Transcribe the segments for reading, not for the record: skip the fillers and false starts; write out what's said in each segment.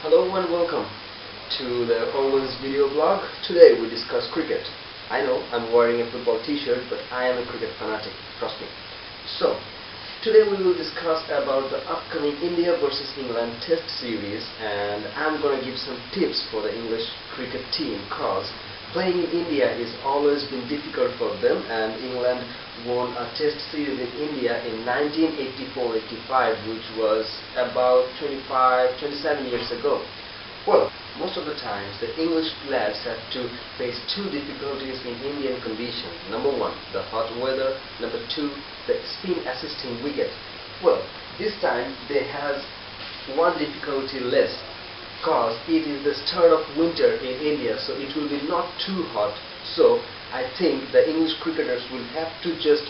Hello and welcome to the Eoin's video blog. Today we discuss cricket. I know I'm wearing a football t-shirt, but I am a cricket fanatic, trust me. So, today we will discuss about the upcoming India versus England Test series, and I'm going to give some tips for the English cricket team because playing in India is always been difficult for them, and England won a Test series in India in 1984-85, which was about 27 years ago. Well, most of the times the English players have to face two difficulties in Indian conditions. Number one, the hot weather. Number two, the spin assisting wicket. Well, this time they have one difficulty less, because it is the start of winter in India, so it will be not too hot. So I think the English cricketers will have to just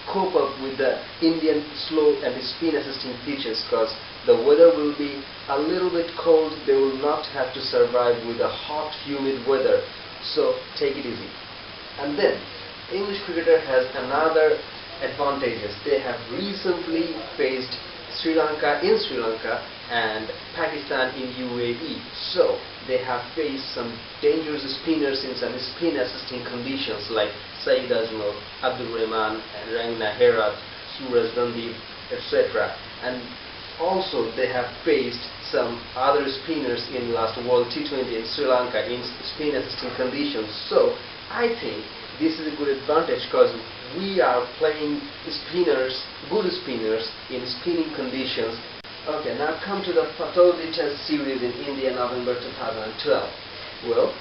cope up with the Indian slow and spin assisting pitches, because the weather will be a little bit cold. They will not have to survive with the hot humid weather, so take it easy. And then English cricketer has another advantages. They have recently faced Sri Lanka in Sri Lanka and Pakistan in UAE, so they have faced some dangerous spinners in some spin assisting conditions like Saeed Ajmal, Abdul Rahman, Rangna Herat, Suraj Gandhi, etc. And also they have faced some other spinners in last World T20 in Sri Lanka in spin assisting conditions. So I think this is a good advantage because we are playing spinners, good spinners in spinning conditions. Okay, now come to the Pataudi Test series in India, November 2012. Well,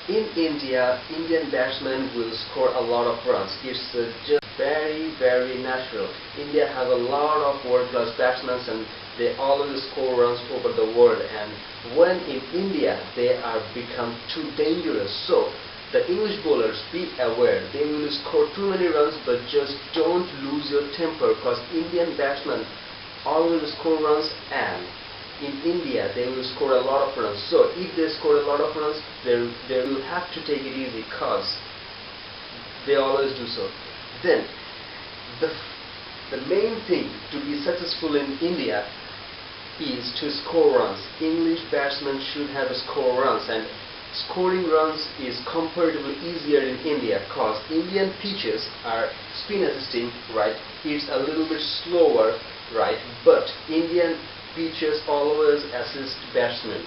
in India, Indian batsmen will score a lot of runs. It's just very natural. India has a lot of world-class batsmen and they always score runs over the world. And when in India, they are become too dangerous. So the English bowlers, be aware, they will score too many runs, but just don't lose your temper, because Indian batsmen always score runs, and in India they will score a lot of runs. So if they score a lot of runs, they will have to take it easy, because they always do so. Then the main thing to be successful in India is to score runs. English batsmen should have score runs, and scoring runs is comparatively easier in India because Indian pitches are spin assisting, right? It's a little bit slower, right? But Indian pitches always assist batsmen.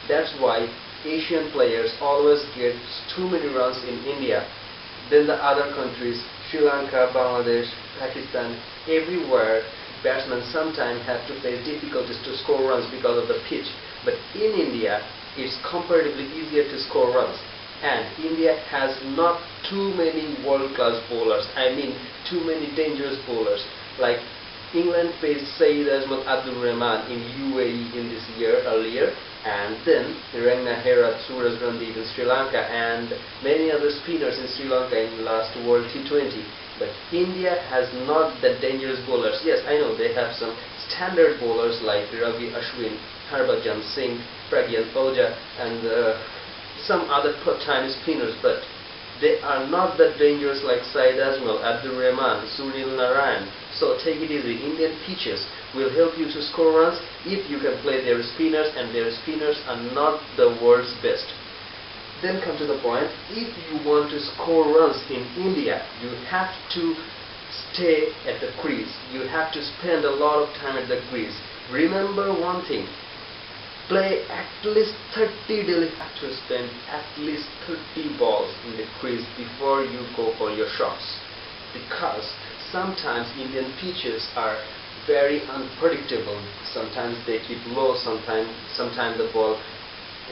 That's why Asian players always get too many runs in India. Then the other countries, Sri Lanka, Bangladesh, Pakistan, everywhere batsmen sometimes have to face difficulties to score runs because of the pitch. But in India, it's comparatively easier to score runs, and India has not too many world-class bowlers. I mean, too many dangerous bowlers. Like England faced Saeed Ajmal, Abdul Rahman in UAE in this year earlier, and then Rangna Herat, Suraj Gandhi in Sri Lanka, and many other spinners in Sri Lanka in last World T20. But India has not that dangerous bowlers. Yes, I know they have some standard bowlers like Ravi Ashwin, Harbhajan Singh, Pragyan Oja, and some other Chinese spinners, but they are not that dangerous like Saeed Ajmal, Abdul Rahman, Sunil Narayan. So take it easy. Indian pitches will help you to score runs if you can play their spinners, and their spinners are not the world's best. Then come to the point, if you want to score runs in India, you have to stay at the crease. You have to spend a lot of time at the crease. Remember one thing, play at least 30 daily. You have to spend at least 30 balls in the crease before you go for your shots, because sometimes Indian pitches are very unpredictable. Sometimes they keep low, sometimes the ball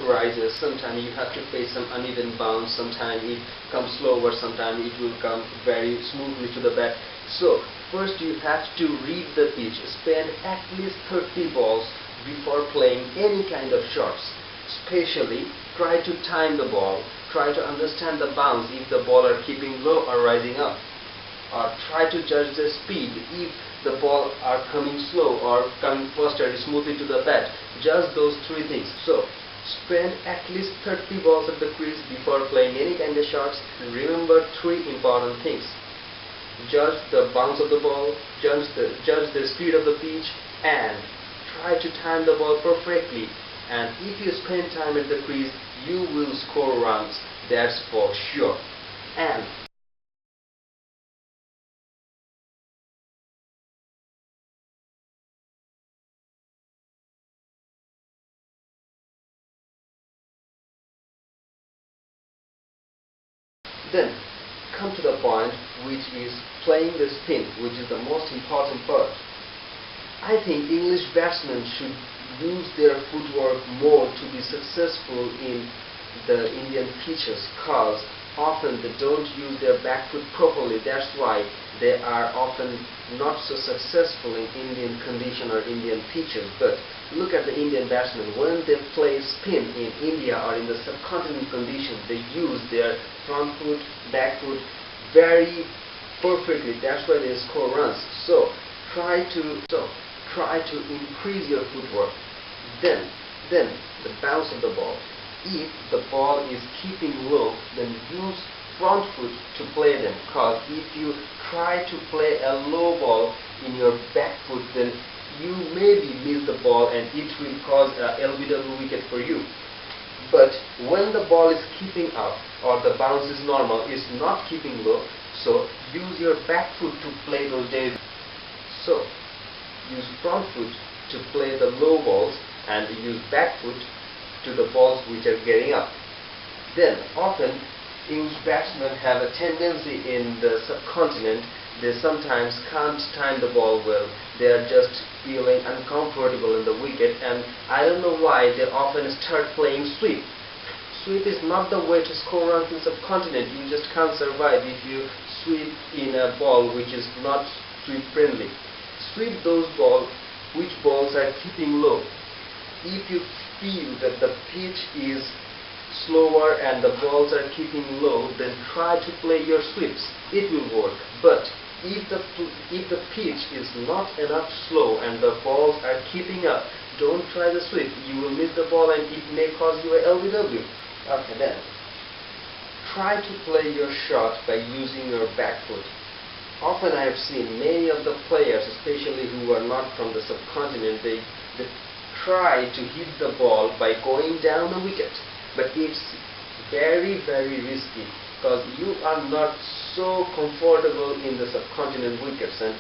rises, sometimes you have to face some uneven bounce, sometimes it comes slower, sometimes it will come very smoothly to the bat. So first you have to read the pitch, spend at least 30 balls before playing any kind of shots. Especially try to time the ball, try to understand the bounce if the ball are keeping low or rising up, or try to judge the speed if the ball are coming slow or coming faster smoothly to the bat. Just those three things. So spend at least 30 balls at the crease before playing any kind of shots. Remember three important things: judge the bounce of the ball, judge the speed of the pitch, and try to time the ball perfectly. and if you spend time at the crease, you will score runs, that's for sure. And then come to the point, which is playing the spin, which is the most important part. I think English batsmen should use their footwork more to be successful in the Indian pitches, cause often they don't use their back foot properly. That's why they are often not so successful in Indian condition or Indian pitches. But look at the Indian batsmen. When they play spin in India or in the subcontinent condition, they use their front foot, back foot very perfectly. That's why they score runs. So try to increase your footwork. Then the bounce of the ball. If the ball is keeping low, then use front foot to play them, cause if you try to play a low ball in your back foot, then you maybe miss the ball and it will cause a LBW wicket for you. But when the ball is keeping up or the bounce is normal, is not keeping low, so use your back foot to play those days. So use front foot to play the low balls and use back foot to the balls which are getting up. Then often English batsmen have a tendency in the subcontinent, they sometimes can't time the ball well. They are just feeling uncomfortable in the wicket, and I don't know why they often start playing sweep. Sweep is not the way to score runs in subcontinent. You just can't survive if you sweep in a ball which is not sweep friendly. Sweep those balls which balls are keeping low. If you feel that the pitch is slower and the balls are keeping low, then try to play your sweeps. It will work. But if the pitch is not enough slow and the balls are keeping up, don't try the sweep. You will miss the ball and it may cause you a LBW. Okay, then try to play your shot by using your back foot. Often I have seen many of the players, especially who are not from the subcontinent, they try to hit the ball by going down the wicket. But it's very, very risky, because you are not so comfortable in the subcontinent wickets and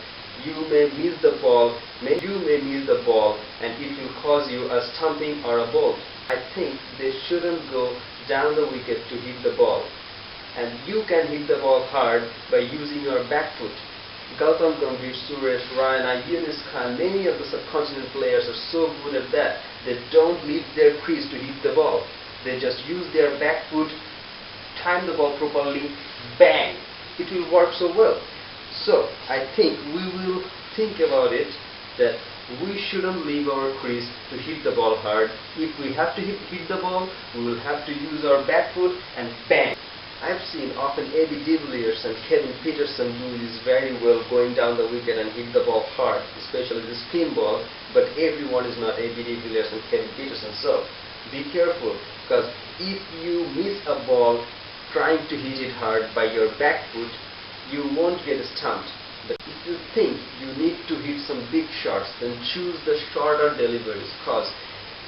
you may miss the ball, and it will cause you a stumping or a ball. I think they shouldn't go down the wicket to hit the ball. And you can hit the ball hard by using your back foot. Gautam Gambhir, Suresh Raina, Yunus Khan, many of the subcontinent players are so good at that. They don't leave their crease to hit the ball. They just use their back foot, time the ball properly, bang! It will work so well. So I think we will think about it that we shouldn't leave our crease to hit the ball hard. If we have to hit the ball, we will have to use our back foot and bang! I've seen often A.B. de Villiers and Kevin Pietersen do this very well, going down the wicket and hit the ball hard, especially the spin ball, but everyone is not A.B. de Villiers and Kevin Pietersen, so be careful, because if you miss a ball trying to hit it hard by your back foot, you won't get stumped. But if you think you need to hit some big shots, then choose the shorter deliveries, because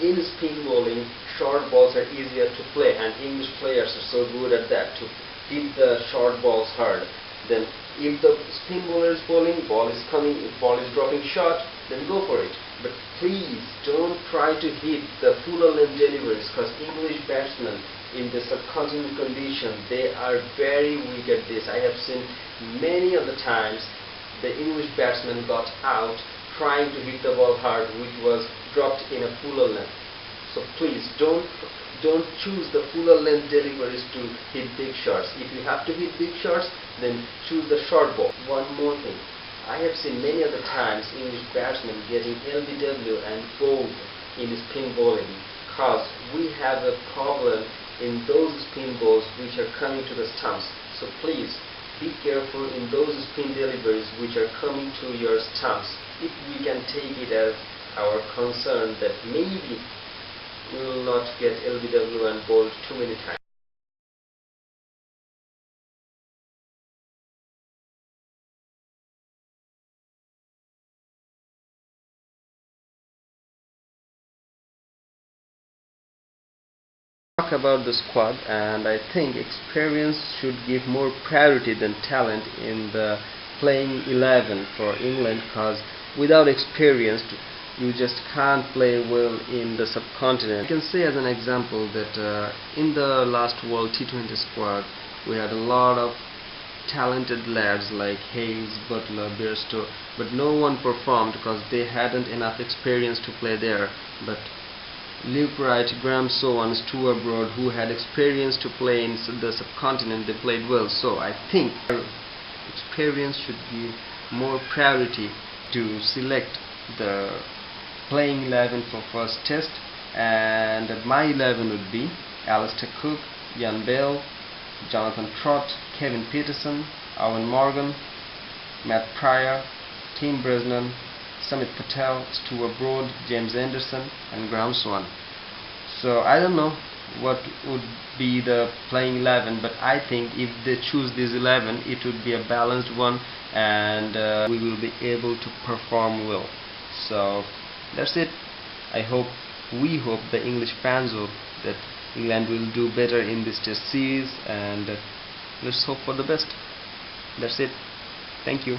in spin bowling, short balls are easier to play, and English players are so good at that, to hit the short balls hard. Then if the spin bowler is bowling, ball is coming, if ball is dropping short, then go for it. But please don't try to hit the fuller length deliveries, because English batsmen in the subcontinent condition, they are very weak at this. I have seen many of the times the English batsmen got out trying to hit the ball hard, which was dropped in a fuller length. So please don't choose the fuller length deliveries to hit big shots. If you have to hit big shots, then choose the short ball. One more thing, I have seen many of the times English batsmen getting LBW and bowled in spin bowling, because we have a problem in those spin balls which are coming to the stumps. So please be careful in those spin deliveries which are coming to your stumps. If we can take it as our concern that maybe we will not get LBW and bowled too many times. Talk about the squad, and I think experience should give more priority than talent in the playing 11 for England, because without experience you just can't play well in the subcontinent. I can say as an example that in the last World T20 squad we had a lot of talented lads like Hayes, Butler, Bairstow, but no one performed because they hadn't enough experience to play there. But Luke Wright, Graham Sowan, Stuart Broad, who had experience to play in the subcontinent, they played well. So I think experience should give more priority to select the playing 11 for first test, and my 11 would be Alistair Cook, Ian Bell, Jonathan Trott, Kevin Peterson, Owen Morgan, Matt Pryor, Tim Bresnan, Samit Patel, Stuart Broad, James Anderson, and Graham Swan. So I don't know what would be the playing 11, but I think if they choose this 11 it would be a balanced one, and we will be able to perform well. So that's it. We hope, the English fans hope, that England will do better in this test series, and let's hope for the best. That's it. Thank you.